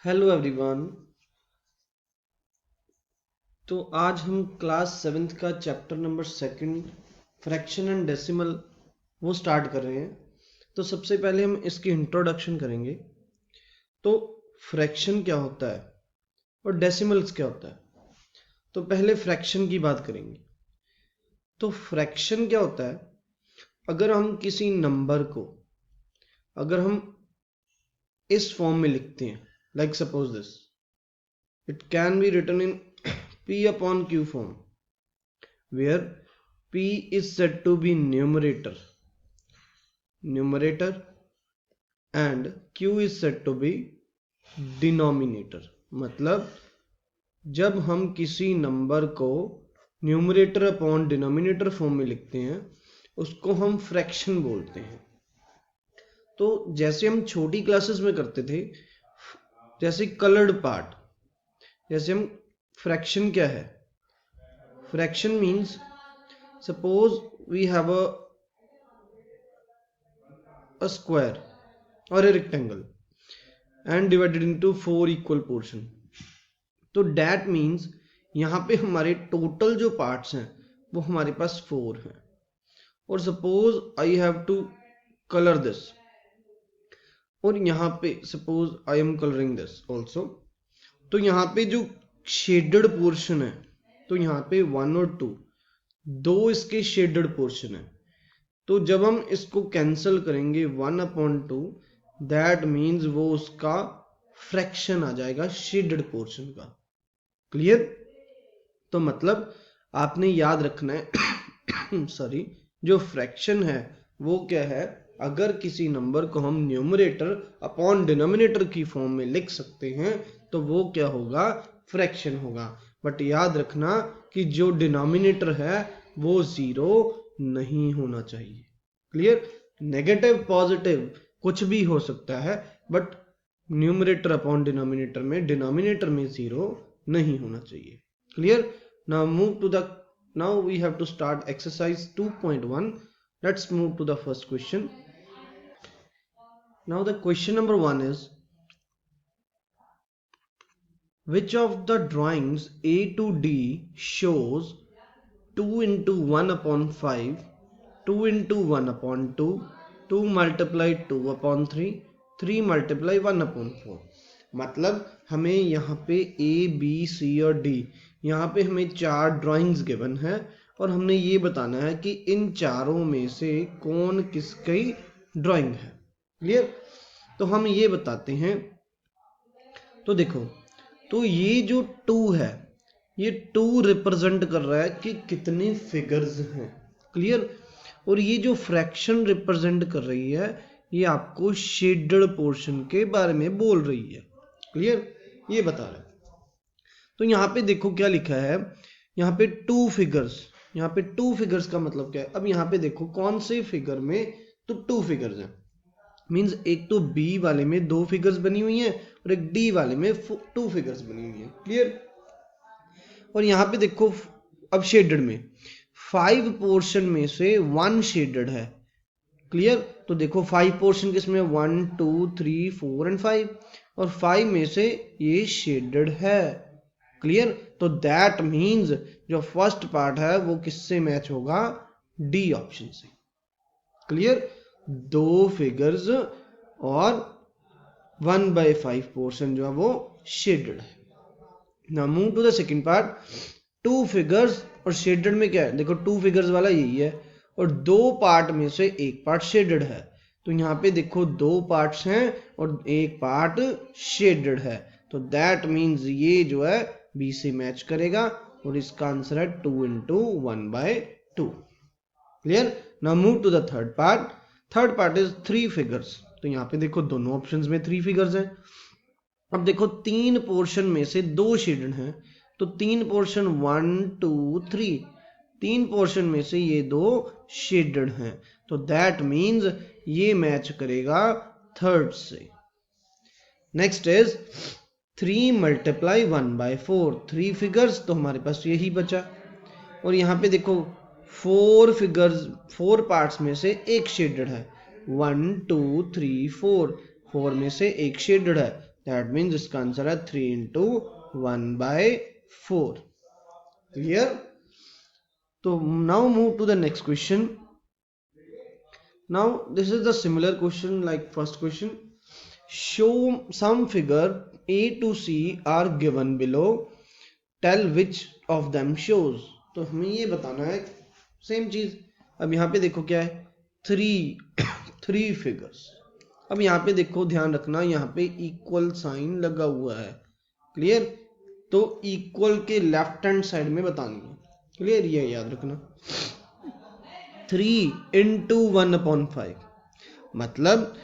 Hello everyone. तो आज हम क्लास सेवेंथ का chapter number second fraction and decimal वो स्टार्ट कर रहे हैं। तो सबसे पहले हम इसकी इंट्रोडक्शन करेंगे। तो फ्रैक्शन क्या होता है और डेसिमल्स क्या होता है। तो पहले फ्रैक्शन की बात करेंगे। तो फ्रैक्शन क्या होता है, अगर हम किसी नंबर को अगर हम इस फॉर्म में लिखते हैं, like suppose this, it can be written in p upon q form where p is said to be numerator and q is said to be denominator। मतलब जब हम किसी नंबर को न्यूमरेटर अपॉन डिनोमिनेटर फॉर्म में लिखते हैं उसको हम फ्रैक्शन बोलते हैं। तो जैसे हम छोटी क्लासेस में करते थे, जैसे कलर्ड पार्ट, जैसे हम फ्रैक्शन क्या है, fraction means suppose we have a square or a rectangle and divided into four equal portion। तो that means यहाँ पे हमारे टोटल जो पार्ट्स हैं वो हमारे पास फोर हैं। और suppose I have to colour this, और यहाँ पे suppose I am colouring this also. तो यहाँ पे जो शेडेड पोर्शन है, तो यहाँ पे वन और टू, दो इसके शेडेड पोर्शन है। तो जब हम इसको कैंसिल करेंगे one upon two, that means वो उसका फ्रैक्शन आ जाएगा शेडेड पोर्शन का। क्लियर? तो मतलब आपने याद रखना है सॉरी, जो फ्रैक्शन है वो क्या है, अगर किसी नंबर को हम न्यूमरेटर अपॉन डिनोमिनेटर की फॉर्म में लिख सकते हैं तो वो क्या होगा, फ्रैक्शन होगा। बट याद रखना कि जो डिनोमिनेटर है वो जीरो नहीं होना चाहिए। क्लियर? नेगेटिव पॉजिटिव कुछ भी हो सकता है, बट न्यूमरेटर अपॉन डिनोमिनेटर में जीरो नहीं होना चाहिए। Clear? Now we have to start exercise 2.1. Let's move to the first question. Now the question number 1 is, which of the drawings A to D shows 2 into 1 upon 5, 2 into 1 upon 2, 2 multiply 2 upon 3, 3 multiply 1 upon 4। मतलब हमें यहाँ पे A, B, C और D, यहाँ पे हमें चार drawings given है और हमने ये बताना है कि इन चारों में से कौन किसकी ड्राइंग है। क्लियर? तो हम ये बताते हैं। तो देखो, तो ये जो टू है, ये टू रिप्रेजेंट कर रहा है कि कितने फिगर्स हैं। क्लियर? और ये जो फ्रैक्शन रिप्रेजेंट कर रही है, ये आपको शेडेड पोर्शन के बारे में बोल रही है। क्लियर? ये बता रहा है। तो यहाँ पे देखो क्या लिखा है, यहाँ पे टू फिगर्स, यहाँ पे टू फिगर्स का मतलब क्या है। अब यहाँ पे देखो कौन से फिगर में तो टू फिगर्स हैं, मींस एक तो बी वाले में दो फिगर्स बनी हुई हैं और एक डी वाले में टू फिगर्स बनी हुई हैं। क्लियर? और यहाँ पे देखो अब शेडेड में फाइव पोर्शन में से वन शेडेड है। क्लियर? तो देखो फाइव पोर्शन किसमें, one two three four and five, और फाइव में से ये शेडेड है। क्लियर? तो दैट मीन्स जो फर्स्ट पार्ट है वो किससे मैच होगा, डी ऑप्शन से। क्लियर? दो फिगर्स और 1/5 पोर्शन जो है वो शेडेड है। Now move to the second part. Two figures और शेडेड में क्या है, देखो टू फिगर्स वाला यही है और दो पार्ट में से एक पार्ट शेडेड है। तो यहाँ पे देखो दो पार्ट्स हैं और एक पार्ट शेडेड है। तो दैट मीन्स ये जो है बी से मैच करेगा और इसका आंसर है 2 into 1/2। Clear? Now move to the third part. Third part is three figures. तो यहाँ पे देखो दोनों ऑप्शंस में थ्री फिगर्स हैं। अब देखो तीन पोर्शन में से दो शेडेड हैं, तो तीन पोर्शन वन टू थ्री, तीन पोर्शन में से ये दो शेडेड हैं। तो दैट मीन्स ये मैच करेगा थर्ड से। Next is 3 multiply 1/4, three figures, तो हमारे पास यही बचा। और यहाँ पे देखो फोर फिगर्स, फोर पार्ट्स में से एक शेडेड है, one two three four, four में से एक शेडेड है। दैट मीन्स इसका आंसर है 3 इंटू 1/4. क्लियर? तो now move to the next question. Now this is the similar question like first question. Show some figure A to C are given below. Tell which of them shows. तो हमें ये बताना है same चीज. अब यहाँ पे देखो क्या है, थ्री फिगर्स. अब यहाँ पे देखो, ध्यान रखना, यहाँ पे इक्वल साइन लगा हुआ है. क्लियर? तो इक्वल के लेफ्ट हैंड साइड में बतानी है. क्लियर? ये याद रखना. 3 इंटू 1/5 मतलब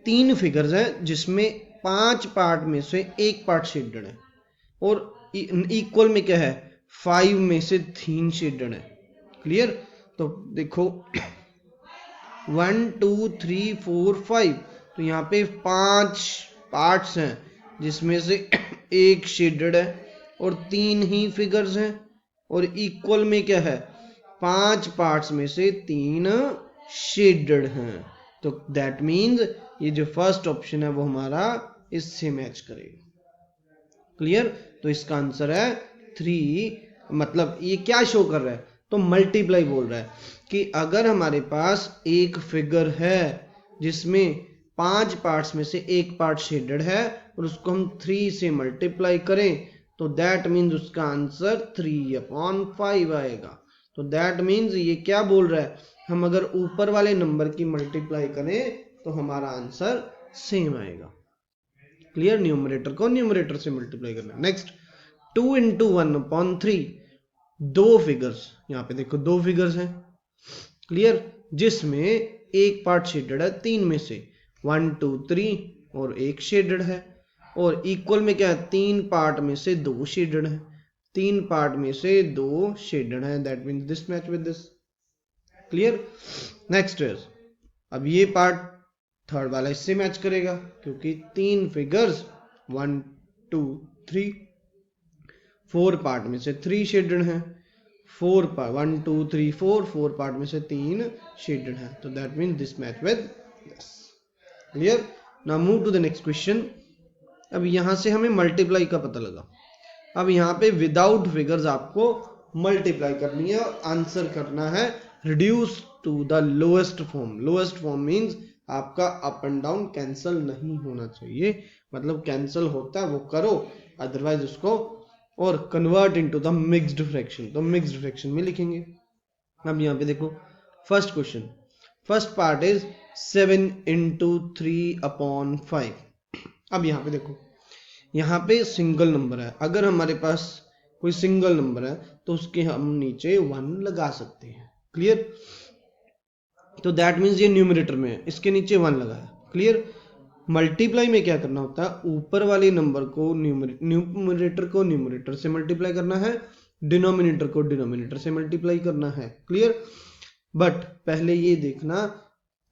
3 फिगर्स हैं जिसमें 5 पार्ट में से एक पार्ट शेडेड है, और इक्वल में क्या है, 5 में से 3 शेडेड है. क्लियर? तो देखो 1 2 3 4 5, तो यहाँ पे 5 पार्ट्स हैं जिसमें से एक शेडेड है और 3 ही फिगर्स हैं, और इक्वल में क्या है, 5 पार्ट्स में से 3 शेडेड हैं. तो दैट मीन्स ये जो फर्स्ट ऑप्शन है वो हमारा इससे मैच करेगा. क्लियर? तो इसका आंसर है 3. मतलब ये क्या शो कर रहा है, तो मल्टीप्लाई बोल रहा है कि अगर हमारे पास एक फिगर है जिसमें 5 पार्ट्स में से एक पार्ट शेडेड है और उसको हम 3 से मल्टीप्लाई करें, तो दैट मीन्स उसका आंसर 3/5 आएगा. तो दैट मीन्स ये क्या बोल रहा है, हम अगर ऊपर वाले नंबर की मल्टीप्लाई करें तो हमारा आंसर सेम आएगा. क्लियर? न्यूमरेटर को न्यूमरेटर से मल्टीप्लाई करना. Next, 2 into 1/3. दो फिगर्स, यहाँ पे देखो 2 फिगर्स हैं. क्लियर? जिसमें एक पार्ट शेडेड है 3 में से, 1 2 3, और एक शेडेड है. और इक्वल में क्या है, 3 पार्ट में से 2 शेडेड है. 3 पार्ट में से 2 शेडेड है. That means this match with this. Clear? Next is, अब ये पार्ट थर्ड वाला इससे मैच करेगा क्योंकि 3 फिगर्स 1 2 3, 4 पार्ट में से 3 शेडेड हैं. 1 2 3 4 पार्ट में से 3 शेडेड हैं. तो that means this match with this. Clear? Now move to the next question. अब यहां से हमें मल्टीप्लाई का पता लगा. अब यहाँ पे विदाउट फिगर्स आपको मल्टीप्लाई करनी है और आंसर करना है reduce to the lowest form. Lowest form means आपका अप एंड डाउन कैंसिल नहीं होना चाहिए. मतलब कैंसिल होता है वो करो, अदरवाइज उसको और convert into the mixed fraction. तो मिक्स्ड फ्रैक्शन में लिखेंगे. अब यहाँ पे देखो first question. First part is 7 into 3/5. अब यहाँ पे देखो, यहाँ पे सिंगल नंबर है. अगर हमारे पास कोई सिंगल नंबर है तो उसके हम नीचे 1 लगा सकते हैं. क्लियर? तो दैट मीन्स ये न्यूमरेटर में है, इसके नीचे 1 लगा है. क्लियर? मल्टीप्लाई में क्या करना होता है, ऊपर वाले नंबर को न्यूमरेटर को न्यूमरेटर से मल्टीप्लाई करना है, डिनोमिनेटर को डिनोमिनेटर से मल्टीप्लाई करना है. क्लियर? बट पहले ये देखना,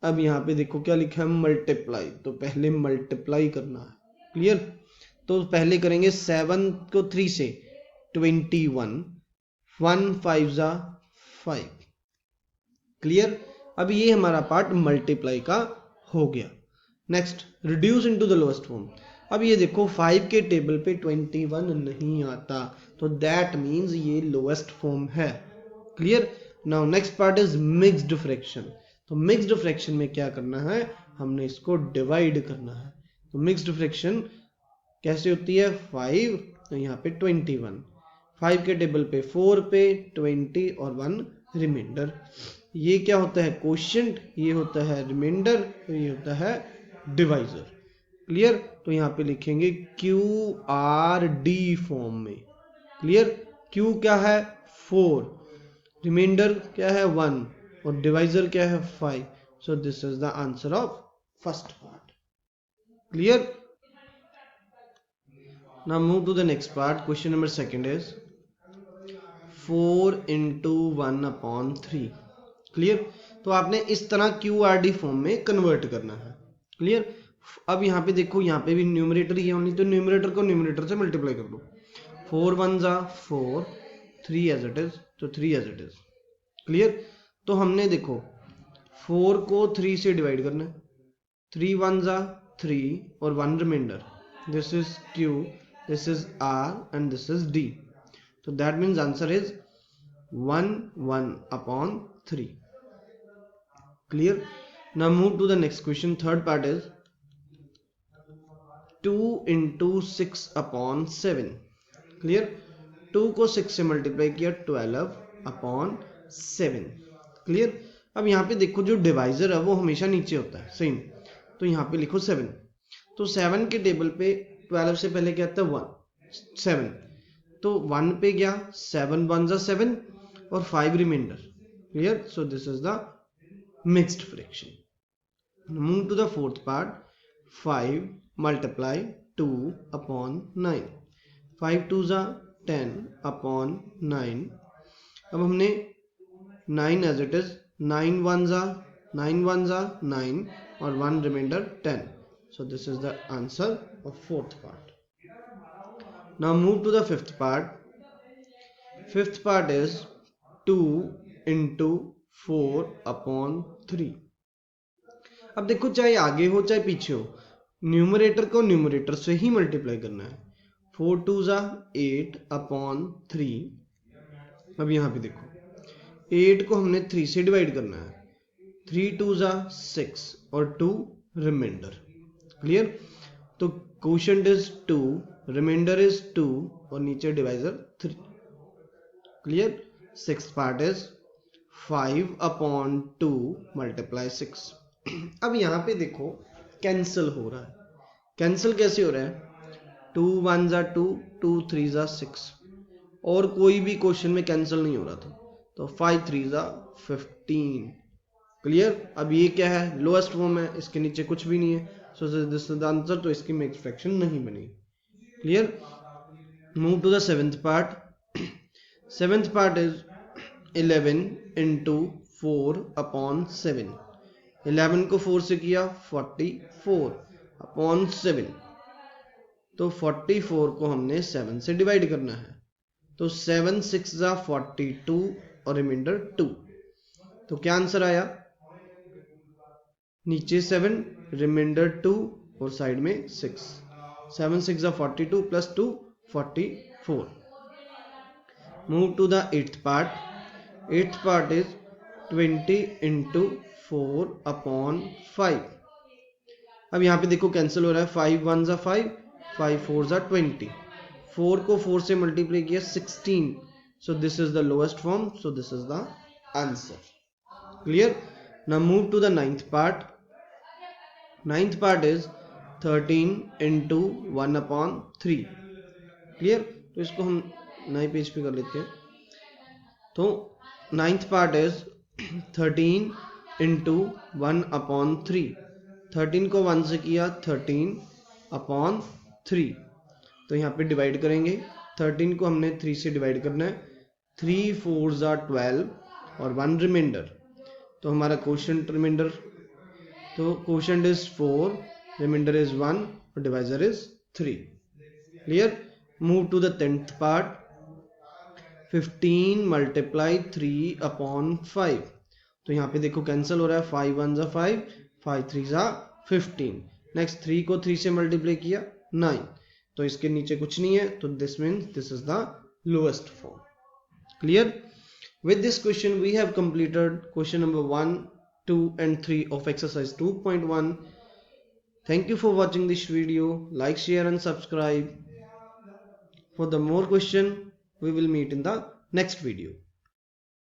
अब यहाँ पे देखो क्या लिखा है, मल्टीप्लाई. तो पहले मल्टीप्लाई करना है. क्लियर? तो पहले करेंगे 7 को 3 से, 21, 1 5 5. क्लियर? अब ये हमारा पार्ट मल्टीप्लाई का हो गया. Next, reduce into the lowest form. अब ये देखो 5 के टेबल पे 21 नहीं आता, तो दैट मीन्स ये लोएस्ट फॉर्म है. Clear? Now next part is mixed fraction. तो मिक्स्ड फ्रैक्शन में क्या करना है, हमने इसको डिवाइड करना है. तो मिक्स्ड फ्रैक्शन कैसे होती है, 5, तो यहाँ पे 21, 5 के टेबल पे 4 पे 20 और 1 रिमाइंडर. ये क्या होता है, कोशिएंट. ये होता है रिमाइंडर. तो ये होता है डिवाइजर. क्लियर? तो यहाँ पे लिखेंगे QRD फॉर्म में. क्लियर? Q क्या है, 4, रिमाइंडर क्या है 1, और डिवाइजर क्या है 5. सो this is the answer of first part. Clear? Now move to the next part. Question number second is 4 into 1/3. Clear? तो आपने इस तरह QRD फॉर्म में कन्वर्ट करना है. क्लियर? अब यहाँ पे देखो, यहाँ पे भी न्यूमरेटर ही है ओनली, तो न्यूमरेटर को न्यूमरेटर से मल्टीप्लाई कर दो. 4 1 4, 3 एज इट इज, तो 3 एज इट इज. क्लियर? तो हमने देखो 4 को 3 से डिवाइड करना है. 3 1 3 और 1 remainder. This is Q, this is R and this is D. So that means answer is 1 upon 3. Clear? Now move to the next question. Third part is 2 into 6 upon 7. Clear? 2 को 6 से multiply किया 12 upon 7. Clear? अब यहाँ पे देखो जो divisor है वो हमेशा नीचे होता है, सेम. तो यहाँ पे लिखो 7. तो 7 के टेबल पे 12 से पहले क्या आता है 1, 7. तो 1 पे गया 7 1 जा 7 और 5 remainder. Clear? So this is the mixed fraction. Move to the fourth part. 5 multiply 2 upon 9. 5 2 जा 10 upon 9. अब हमने 9 एज इट इज 9 1 जा 9 और 1 reminder 10. So this is the answer of fourth part. Now move to the fifth part. Fifth part is 2 into 4 upon 3. अब देखो चाहे आगे हो चाहे पीछे हो, न्यूमरेटर को न्यूमरेटर से ही मल्टीप्लाई करना है. 4 2 जा 8 अपॉन 3. अब यहाँ पे देखो 8 को हमने 3 से डिवाइड करना है. 3 2 जा 6 और 2 रिमाइंडर. क्लियर? तो क्वोशंट इज 2, रिमाइंडर इज 2 और नीचे divisor 3. Clear? Sixth part is 5 upon 2 multiply 6. अब यहाँ पे देखो कैंसिल हो रहा है. कैंसिल कैसे हो रहा है? 2 1 जा 2, 2 3 जा 6 और कोई भी क्वेश्चन में कैंसिल नहीं हो रहा था. तो 5 3 जा 15. क्लियर? अब ये क्या है? लोएस्ट फॉर्म है, इसके नीचे कुछ भी नहीं है. So this is the answer. तो इसकी मिक्स्ड फ्रैक्शन नहीं बनी. Clear? Move to the seventh part. Seventh part is 11 into 4 upon 7. 11 को 4 से किया 44 अपॉन 7. तो 44 को हमने 7 से डिवाइड करना है. तो 7 6 जा 42 और रिमाइंडर 2. तो क्या आंसर आया? नीचे 7 रिमाइंडर 2 और साइड में 6. 7 6 जा 42 plus 2 44. Move to the eighth part. Eighth part is 20 into 4 upon 5. अब यहाँ पे देखो कैंसिल हो रहा है. 5 1 जा 5, 5 4 जा 20. 4 को 4 से मल्टीप्लाई किया 16. So this is the lowest form. So this is the answer. Clear? Now move to the ninth part. Ninth part is 13 into 1 upon 3. क्लियर? तो इसको हम नए पेज पे कर लेते हैं. तो ninth part is 13 into 1 upon 3. 13 को 1 से किया 13 अपॉन 3. तो यहाँ पे डिवाइड करेंगे. 13 को हमने 3 से डिवाइड करना है. 3 4 जा 12 और 1 रिमाइंडर. तो हमारा क्वोशंट रिमाइंडर, तो क्वोशंट इज 4, रिमाइंडर इज 1 और divisor is 3. Clear? Move to the 10th part. 15 multiply 3 upon 5. तो यहाँ पे देखो कैंसिल हो रहा है. 5 1 जा 5, 5 3 जा 15. नेक्स्ट 3 को 3 से मल्टीप्लाई किया 9. तो इसके नीचे कुछ नहीं है. तो this means this is the lowest form. Clear? With this question we have completed question number 1, 2 and 3 of exercise 2.1. Thank you for watching this video. Like, share and subscribe. For the more question we will meet in the next video.